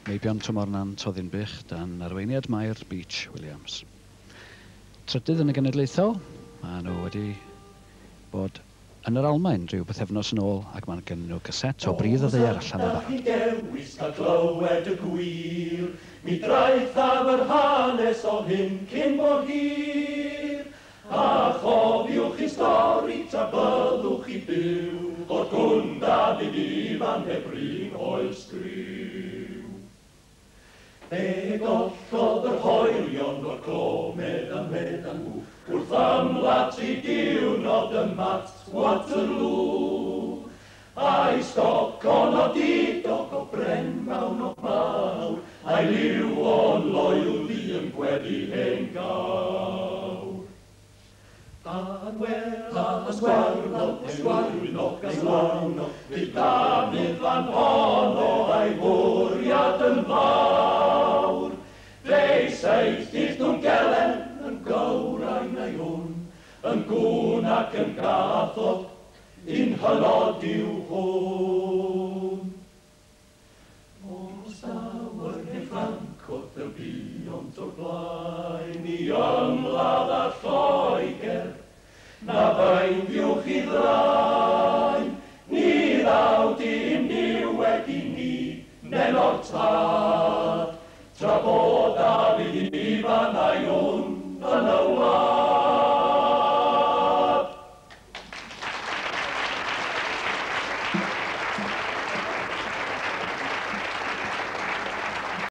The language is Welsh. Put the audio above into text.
Meibion tymor Nant o Beech dan Arweinydd Mair, Beech, Williams. Trydydd yn y genedlaethol, maen nhw wedi bod yn yr Almaen rhyw bythefnos yn ôl ac mae'n gen nhw gyset o Brydd y Ddaear allan o barod. Dewis cael clywed y gwir, mi draeth am yr hanes o hyn cyn bo hir. A chofiwch i stori tra byddwch i byw, o'r gwndad i fan heb rin o'r sgriw. Fe gollodd yr hoelion o'r clo medan nhw, wrth ymladd tri diwrnod y mat Waterloo. A'i stocon o didog o bren mawn o mawr, a'i liw o'n loyw di yn gweddi hen gawr. Asgwarnog, gyda fydd fan honno a'i fwriad yn fawr. Fe seithir nhw'n gelen yn gawrain a'i hwn, yn gwn ac yn gathod, un hynod i'w hwn. Os awr neu Ffrancod y buont o'r blaen, i ymladd ar Lloegr, na fain fiwch i ddraen, ni ddaw dim niweg i ni, nen o'r tad, tra bod a fydd i fan a'i hwn yn y wlad.